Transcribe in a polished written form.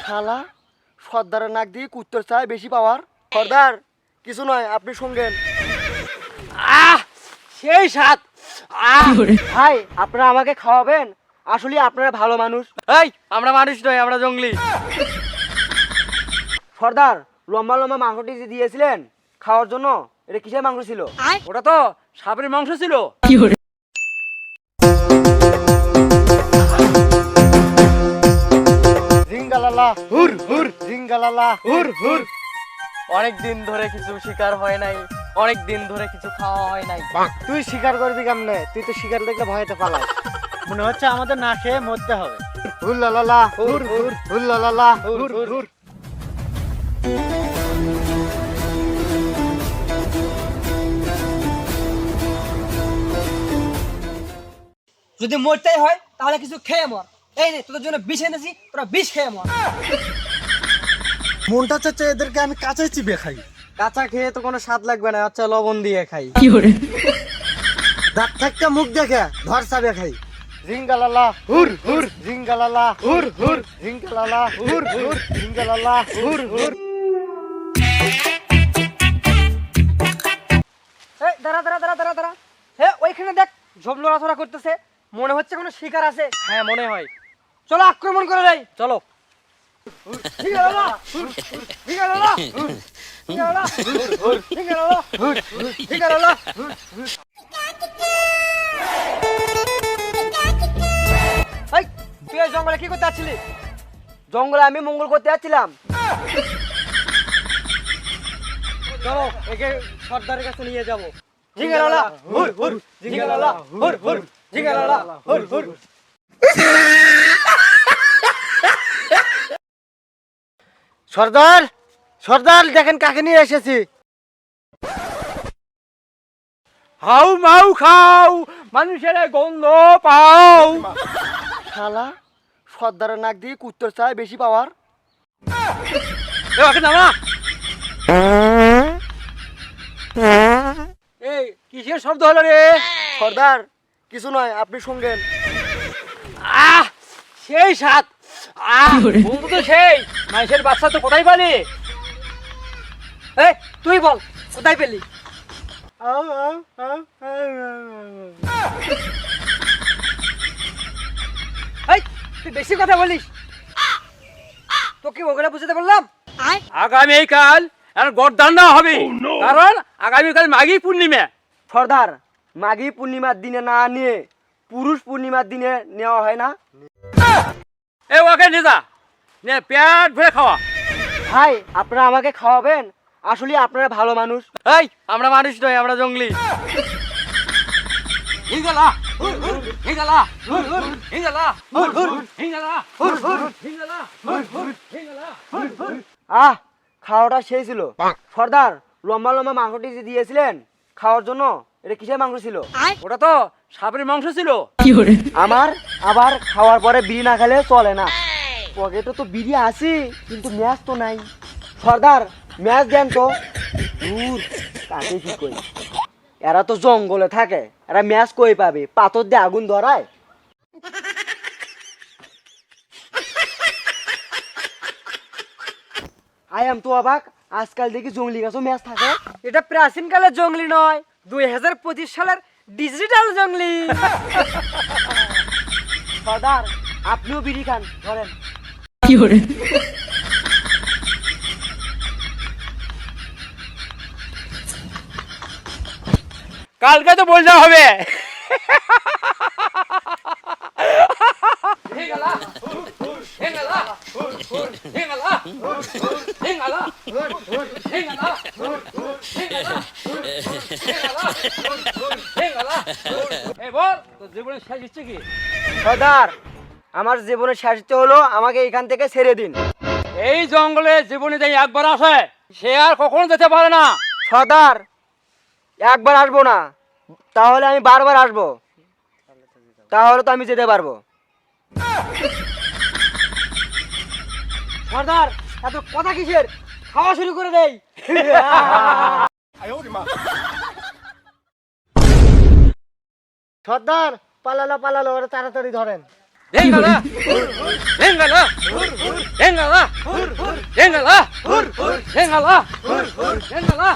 শালা সর্দারের নাক দিয়ে কুত্তর চায় বেশি পাওয়ার। সর্দার কিছু নয়, আপনি শুনবেন। সেই সাত ভাই আপনারা আমাকে খাওয়াবেন? আসলে আপনারা ভালো মানুষ। এই আমরা মানুষ নই, আমরা জঙ্গলি। সর্দার লম্বা লম্বা মাংসটি যে দিয়েছিলেন খাওয়ার জন্য, এটা কিসের মাংস ছিল? ওটা তো সাপের মাংস ছিল। জিঙ্গালালা হুর হুর, জিঙ্গালালা হুর হুর। অনেক দিন ধরে কিছু শিকার হয় নাই, অনেক দিন ধরে কিছু খাওয়া হয় নাই। তুই শিকার করবি কেমনে? তুই তো শিকার দেখলে ভয়তে পালাস। মনে হচ্ছে আমাদের না খেয়ে মরতে হবে। হুল্লালালা হুর হুর, হুল্লালালা হুর হুর। যদি মরতেই হয় তাহলে কিছু খেয়ে মর। এই নে তোদের জন্য বিষ এনেছি, তোরা বিষ খেয়ে মর। মনটা চাচ্ছে এদেরকে আমি কাঁচাই চিবিয়ে খাই। কাঁচা খেয়ে তো কোনো স্বাদ লাগবে না, আচ্ছা লবণ দিয়ে খাই। দাঁত থাকতে মুখ দেখে ধর চাবে খাই। জিঙ্গালালা হুর হুর, জিঙ্গালালা হুর হুর, জিঙ্গালালা হুর হুর, জিঙ্গালালা হুর হুর। এই দাঁড়া দাঁড়া দাঁড়া দাঁড়া দাঁড়া। হে ওইখানে দেখ ঝোপ লড়াচড়া করতেছে, মনে হচ্ছে কোনো শিকার আছে। হ্যাঁ মনে হয়। চলো আক্রমণ করে দেই। চলো। জিঙ্গালালা হুর হুর, জিঙ্গালালা হুর, জিঙ্গালালা হুর হুর, জিঙ্গালালা হুর হুর, জিঙ্গালালা হুর হুর। এই তুই এই জঙ্গলে কি করতে আসছিলি? জঙ্গলে আমি মঙ্গল করতে যাচ্ছিলাম। চলো একে সর্দারের কাছে নিয়ে যাবো। জিঙ্গালালা হুর হুর, জিঙ্গালালা হুর হুর, জিঙ্গালালা হুর হুর। সর্দার সর্দার দেখেন কাকে নিয়ে এসেছি। হাউ মাউ খাও, মানুষের গন্ধ পাও। শালা সর্দারের নাক দিয়ে কুত্তর চায় বেশি পাওয়ার। ওকে নামা। এই কিসের শব্দ হলো রে? সর্দার কিছু নয়, আপনি শুনবেন। সেই সাত বন্ধু তো সেই মানুষের বাচ্চা তো কোথায় পালি? এই তুই বল কোথায় পেলি? এই তুই বেশি কথা বলিস, তোকে ওগুলা বুঝাতে বললাম। আগামীকাল আর গরদান দেওয়া হবে, কারণ আগামীকাল মাঘী পূর্ণিমা। সর্দার মাঘী পূর্ণিমার দিনে না নিয়ে পুরুষ পূর্ণিমার দিনে নেওয়া হয় না? এ ওকে নিয়ে যা, নে পেট ভরে খাওয়া। ভাই আপনারা আমাকে খাওয়াবেন? আসলে আপনারা ভালো মানুষ। এই আমরা মানুষ নই, আমরা জঙ্গলি। হিঙ্গালা হুর হুর, হিঙ্গালা হুর হুর, হিঙ্গালা হুর হুর, হিঙ্গালা হুর হুর, হিঙ্গালা হুর হুর, হিঙ্গালা হুর হুর। আহ খাওয়াটা সেই ছিল। সর্দার লম্বা লম্বা মাংসটি যে দিয়েছিলেন খাওয়ার জন্য, এটা কিসের মাংস ছিল? ওটা তো সাপের মাংস ছিল। আমার আবার খাওয়ার পরে বিড়ি না খেলে চলে না। পকেটে তো বিড়ি আছে কিন্তু ম্যাচ তো নাই। সর্দার ম্যাচ দেন তো। দূর কাকে কি কই, এরা তো জঙ্গলে থাকে, এরা ম্যাচ কই পাবে? পাথর দিয়ে আগুন ধরায়। আই এম তো অবাক, আজকাল দেখি জঙ্গলি গাছও ম্যাচ থাকে। এটা প্রাচীন কালের জঙ্গলি নয়, 2025 সালের ডিজিটাল জঙ্গলি। সর্দার আপনিও বিড়ি খান, ধরেন। কালকে তো বলতে হবে। জীবনের শেষ ইচ্ছে কি? সর্দার আমার জীবনের শেষ ইচ্ছে হলো আমাকে এখান থেকে ছেড়ে দিন। এই জঙ্গলে জীবনে যাই একবার আসে, সে আর কখনো যেতে পারে না। সর্দার একবার আসবো না, তাহলে আমি বারবার আসবো, তাহলে তো আমি যেতে পারবো। সর্দার এত কথা কিসের? খাওয়া শুরু করে দেই। সর্দার পালালো ওরা তাড়াতাড়ি ধরেন। Véngala, véngala, véngala, véngala, véngala, véngala.